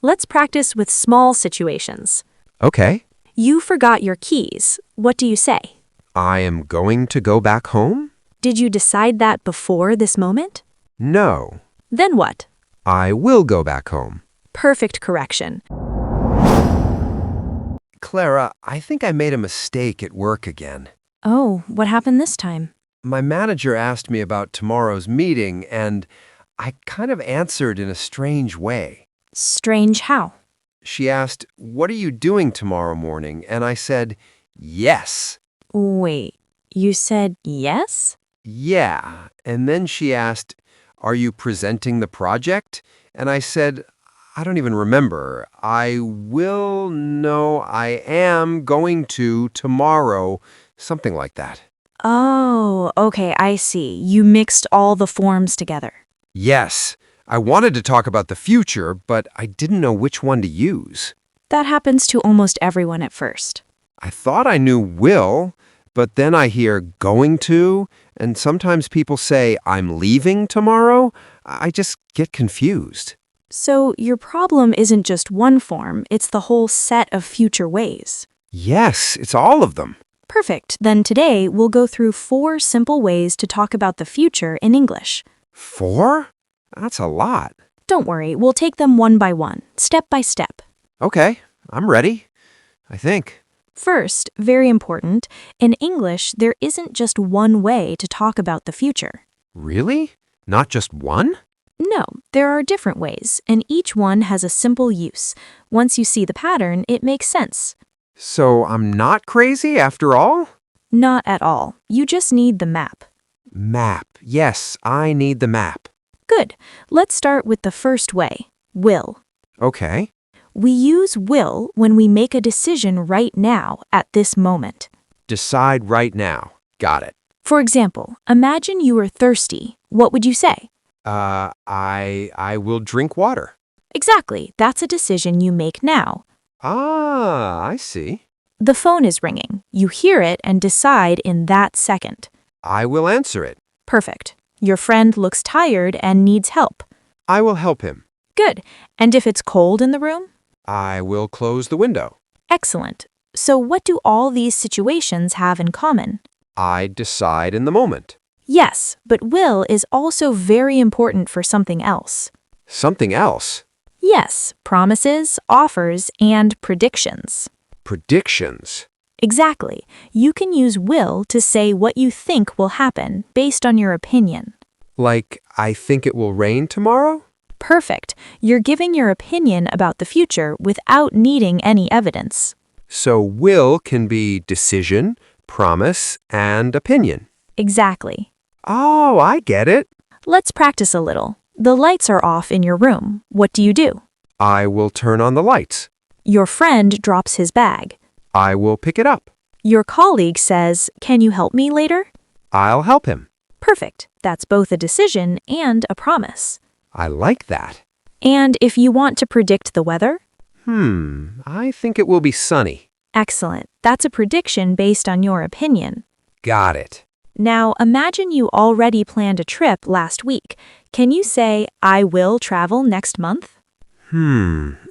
Let's practice with small situations. Okay. You forgot your keys. What do you say? I am going to go back home? Did you decide that before this moment? No. Then what? I will go back home. Perfect correction. Clara, I think I made a mistake at work again. Oh, what happened this time? My manager asked me about tomorrow's meeting, and I kind of answered in a strange way. Strange how? She asked, "What are you doing tomorrow morning?" And I said, "Yes." Wait, you said yes? Yeah. And then she asked, "Are you presenting the project?" And I said, "I don't even remember. I am going to tomorrow," something like that. Oh, okay, I see. You mixed all the forms together. Yes. I wanted to talk about the future, but I didn't know which one to use. That happens to almost everyone at first. I thought I knew will, but then I hear going to, and sometimes people say I'm leaving tomorrow. I just get confused. So your problem isn't just one form, it's the whole set of future ways. Yes, it's all of them. Perfect. Then today we'll go through 4 simple ways to talk about the future in English. 4? That's a lot. Don't worry, we'll take them one by one, step by step. Okay, I'm ready, I think. First, very important, in English there isn't just one way to talk about the future. Really? Not just one? No, there are different ways, and each one has a simple use. Once you see the pattern, it makes sense. So I'm not crazy after all? Not at all. You just need the map. Map. Yes, I need the map. Good. Let's start with the first way, will. Okay. We use will when we make a decision right now, at this moment. Decide right now. Got it. For example, imagine you were thirsty. What would you say? I will drink water. Exactly. That's a decision you make now. Ah, I see. The phone is ringing. You hear it and decide in that second. I will answer it. Perfect. Your friend looks tired and needs help. I will help him. Good. And if it's cold in the room? I will close the window. Excellent. So what do all these situations have in common? I decide in the moment. Yes, but will is also very important for something else. Something else. Yes, promises, offers, and predictions. Predictions. Exactly. You can use will to say what you think will happen based on your opinion. Like, I think it will rain tomorrow? Perfect. You're giving your opinion about the future without needing any evidence. So will can be decision, promise, and opinion. Exactly. Oh, I get it. Let's practice a little. The lights are off in your room. What do? I will turn on the lights. Your friend drops his bag. I will pick it up. Your colleague says, "Can you help me later?" I'll help him. Perfect. That's both a decision and a promise. I like that. And if you want to predict the weather? I think it will be sunny. Excellent. That's a prediction based on your opinion. Got it. Now, imagine you already planned a trip last week. Can you say, "I will travel next month"?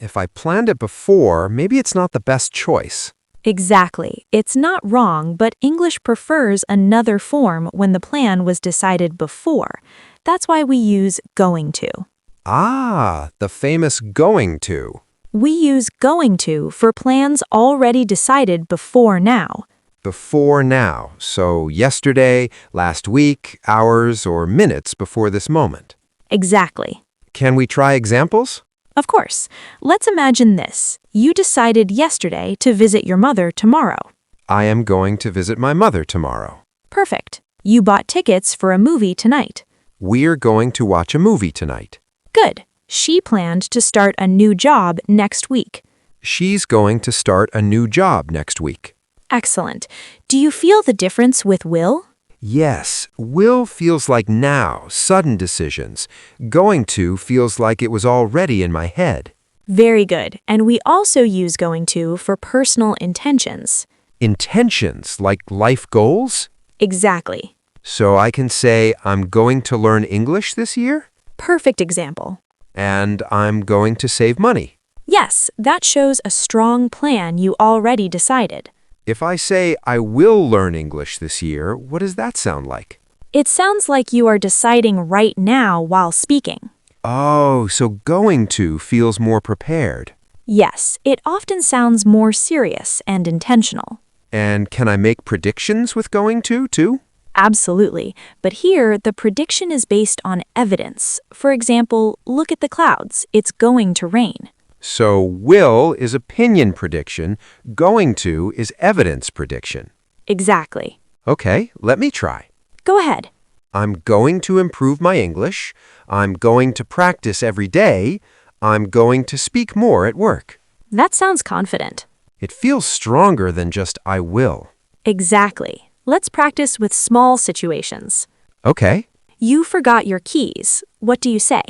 If I planned it before, maybe it's not the best choice. Exactly. It's not wrong, but English prefers another form when the plan was decided before. That's why we use going to. Ah, the famous going to. We use going to for plans already decided before now. Before now, so yesterday, last week, hours, or minutes before this moment. Exactly. Can we try examples? Of course. Let's imagine this. You decided yesterday to visit your mother tomorrow. I am going to visit my mother tomorrow. Perfect. You bought tickets for a movie tonight. We're going to watch a movie tonight. Good. She planned to start a new job next week. She's going to start a new job next week. Excellent. Do you feel the difference with will? Yes, will feels like now, sudden decisions. Going to feels like it was already in my head. Very good. And we also use going to for personal intentions. Intentions, like life goals? Exactly. So I can say, I'm going to learn English this year? Perfect example. And I'm going to save money. Yes, that shows a strong plan you already decided. If I say I will learn English this year, what does that sound like? It sounds like you are deciding right now while speaking. Oh, so going to feels more prepared. Yes, it often sounds more serious and intentional. And can I make predictions with going to, too? Absolutely. But here, the prediction is based on evidence. For example, look at the clouds. It's going to rain. So will is opinion prediction, going to is evidence prediction. Exactly. Okay, let me try. Go ahead. I'm going to improve my English. I'm going to practice every day. I'm going to speak more at work. That sounds confident. It feels stronger than just I will. Exactly. Let's practice with small situations. Okay. You forgot your keys. What do you say?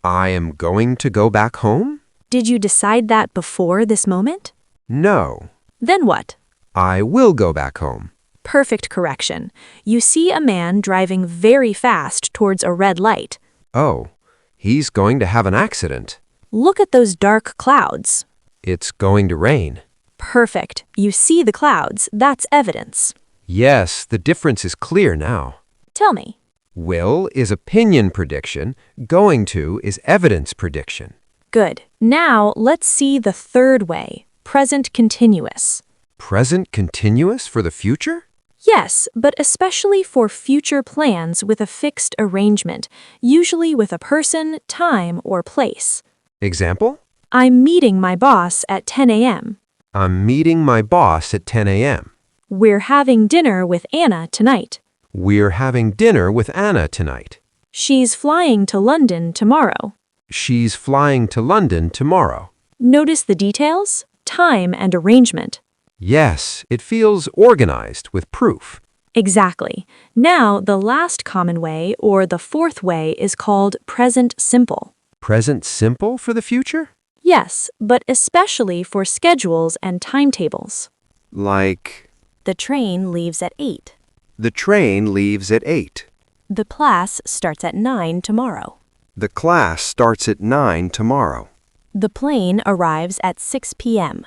I am going to go back home? Did you decide that before this moment? No. Then what? I will go back home. Perfect correction. You see a man driving very fast towards a red light. Oh, he's going to have an accident. Look at those dark clouds. It's going to rain. Perfect. You see the clouds. That's evidence. Yes, the difference is clear now. Tell me. Will is opinion prediction. Going to is evidence prediction. Good. Now let's see the third way, present continuous. Present continuous for the future? Yes, but especially for future plans with a fixed arrangement, usually with a person, time, or place. Example? I'm meeting my boss at 10 a.m. I'm meeting my boss at 10 a.m. We're having dinner with Anna tonight. We're having dinner with Anna tonight. She's flying to London tomorrow. She's flying to London tomorrow. Notice the details, time, and arrangement. Yes, it feels organized with proof. Exactly. Now, the last common way, or the fourth way, is called present simple. Present simple for the future? Yes, but especially for schedules and timetables. Like, The train leaves at 8. the train leaves at 8. The class starts at 9 tomorrow. The class starts at 9 tomorrow. The plane arrives at 6 p.m.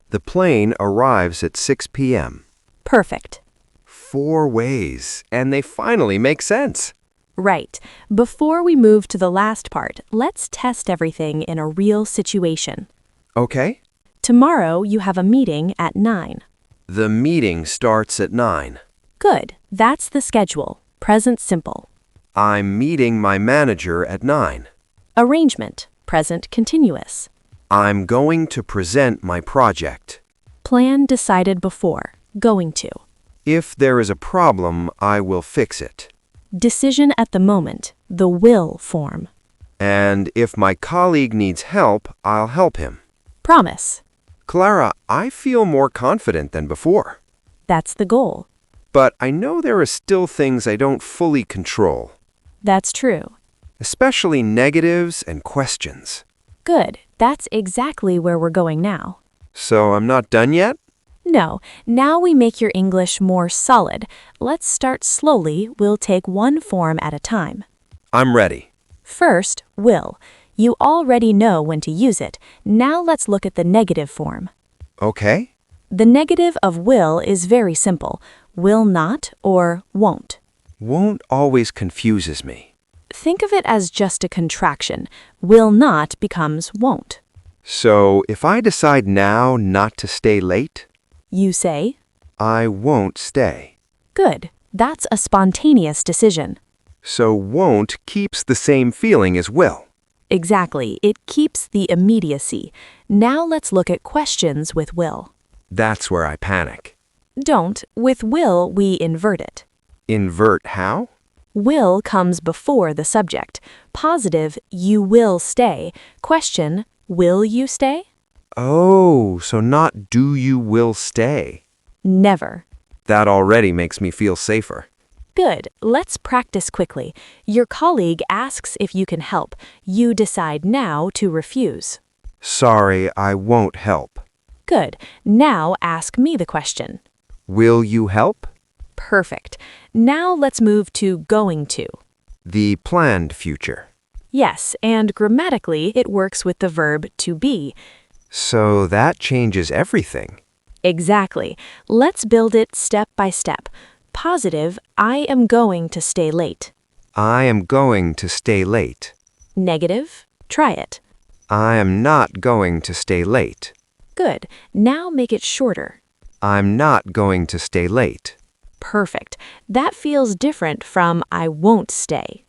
The plane arrives at 6 p.m. Perfect. 4 ways, and they finally make sense. Right. Before we move to the last part, let's test everything in a real situation. Okay. Tomorrow you have a meeting at 9. The meeting starts at 9. Good. That's the schedule. Present simple. I'm meeting my manager at 9. Arrangement. Present continuous. I'm going to present my project. Plan decided before. Going to. If there is a problem, I will fix it. Decision at the moment. The will form. And if my colleague needs help, I'll help him. Promise. Clara, I feel more confident than before. That's the goal. But I know there are still things I don't fully control, That's true. especially negatives and questions. Good. That's exactly where we're going now. So I'm not done yet? No, now we make your English more solid. Let's start slowly. We'll take one form at a time. I'm ready. First, will. You already know when to use it. Now let's look at the negative form. Okay. The negative of will is very simple. Will not or won't. Won't always confuses me. Think of it as just a contraction. Will not becomes won't. So if I decide now not to stay late, You say, I won't stay. good. That's a spontaneous decision. So won't keeps the same feeling as will. Exactly. It keeps the immediacy. Now let's look at questions with will. That's where I panic. Don't. With will, we invert it. Invert how? Will comes before the subject. Positive, you will stay. Question, will you stay? Oh, so not do you will stay. Never. That already makes me feel safer. Good. Let's practice quickly. Your colleague asks if you can help. You decide now to refuse. Sorry, I won't help. Good. Now ask me the question. Will you help? Perfect. Now let's move to going to. The planned future. Yes, and grammatically it works with the verb to be. So that changes everything. Exactly. Let's build it step by step. Positive, I am going to stay late. I am going to stay late. Negative, try it. I am not going to stay late. Good. Now make it shorter. I'm not going to stay late. Perfect. That feels different from I won't stay.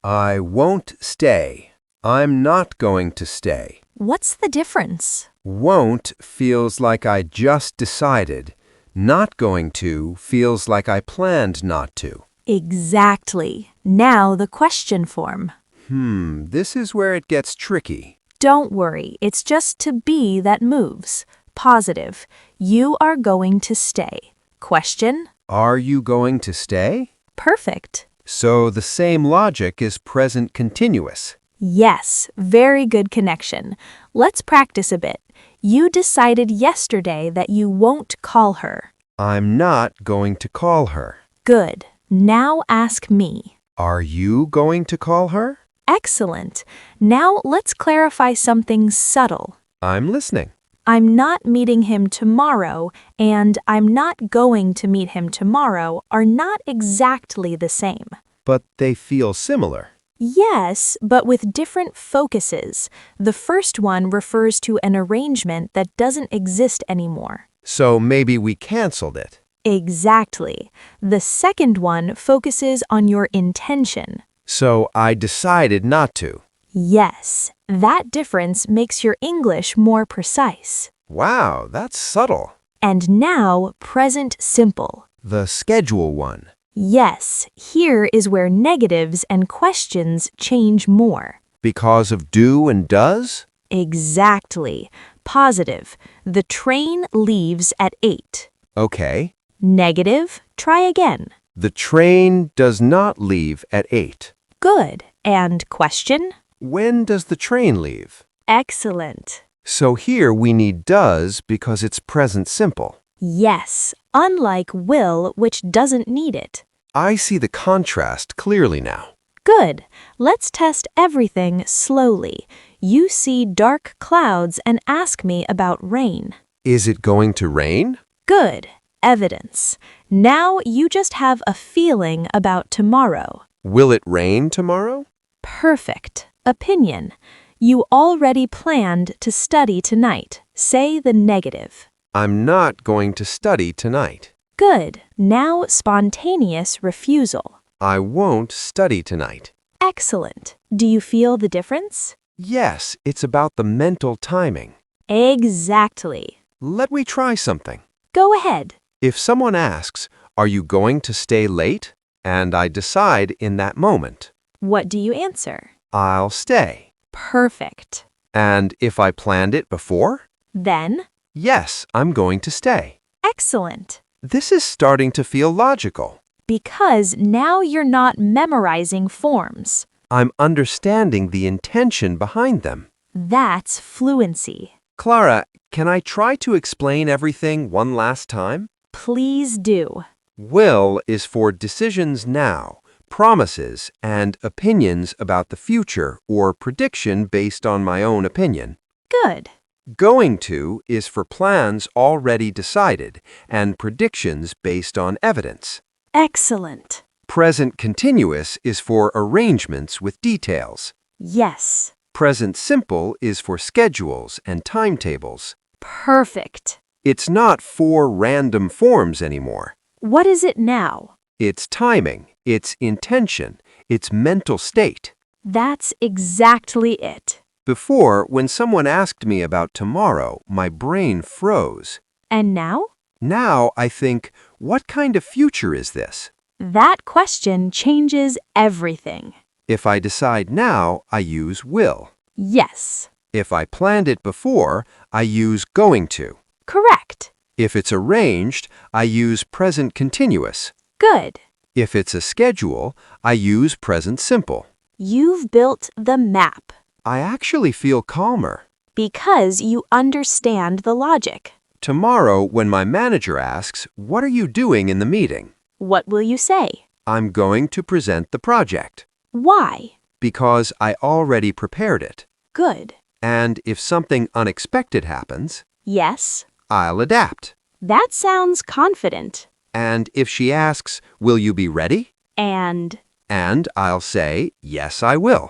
I won't stay. I'm not going to stay. What's the difference? Won't feels like I just decided. Not going to feels like I planned not to. Exactly. Now the question form. This is where it gets tricky. Don't worry, it's just to be that moves. Positive. You are going to stay. Question? Are you going to stay? Perfect. So the same logic is present continuous. Yes, very good connection. Let's practice a bit. You decided yesterday that you won't call her. I'm not going to call her. Good. Now ask me. Are you going to call her? Excellent. Now let's clarify something subtle. I'm listening. I'm not meeting him tomorrow and I'm not going to meet him tomorrow are not exactly the same. But they feel similar. Yes, but with different focuses. The first one refers to an arrangement that doesn't exist anymore. So maybe we canceled it. Exactly. The second one focuses on your intention. So I decided not to. Yes, that difference makes your English more precise. Wow, that's subtle. And now, present simple. The schedule one. Yes, here is where negatives and questions change more. Because of do and does? Exactly. Positive. The train leaves at 8. Okay. Negative. Try again. The train does not leave at 8. Good. And question? When does the train leave? Excellent. So here we need does because it's present simple. Yes, unlike will, which doesn't need it. I see the contrast clearly now. Good. Let's test everything slowly. You see dark clouds and ask me about rain. Is it going to rain? Good. Evidence. Now you just have a feeling about tomorrow. Will it rain tomorrow? Perfect. Opinion. You already planned to study tonight. Say the negative. I'm not going to study tonight. Good. Now spontaneous refusal. I won't study tonight. Excellent. Do you feel the difference? Yes, it's about the mental timing. Exactly. Let me try something. Go ahead. If someone asks, "Are you going to stay late?" and I decide in that moment, What do you answer? I'll stay. Perfect. And if I planned it before? Then? Yes, I'm going to stay. Excellent. This is starting to feel logical. Because now you're not memorizing forms. I'm understanding the intention behind them. That's fluency. Clara, can I try to explain everything one last time? Please do. Will is for decisions now, promises, and opinions about the future or prediction based on my own opinion. Good. Going to is for plans already decided and predictions based on evidence. Excellent. Present continuous is for arrangements with details. Yes. Present simple is for schedules and timetables. Perfect. It's not for random forms anymore. What is it now? It's timing, it's intention, it's mental state. That's exactly it. Before, when someone asked me about tomorrow, my brain froze. And now? Now I think, what kind of future is this? That question changes everything. If I decide now, I use will. Yes. If I planned it before, I use going to. Correct. If it's arranged, I use present continuous. Good. If it's a schedule, I use present simple. You've built the map. I actually feel calmer. Because you understand the logic. Tomorrow, when my manager asks, "What are you doing in the meeting?" What will you say? I'm going to present the project. Why? Because I already prepared it. Good. And if something unexpected happens, Yes. I'll adapt. That sounds confident. And if she asks, will you be ready? And And I'll say, yes, I will.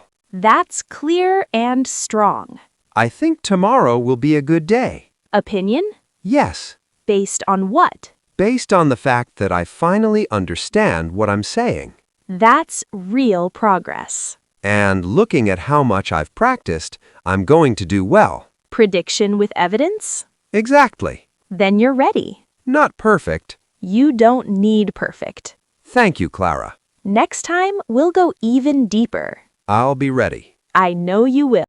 that's clear and strong. I think tomorrow will be a good day. Opinion? Yes, Based on what? based on the fact that I finally understand what I'm saying. That's real progress. And looking at how much I've practiced, I'm going to do well. Prediction with evidence? Exactly. Then you're ready. Not perfect. You don't need perfect. Thank you, Clara. Next time, we'll go even deeper. I'll be ready. I know you will.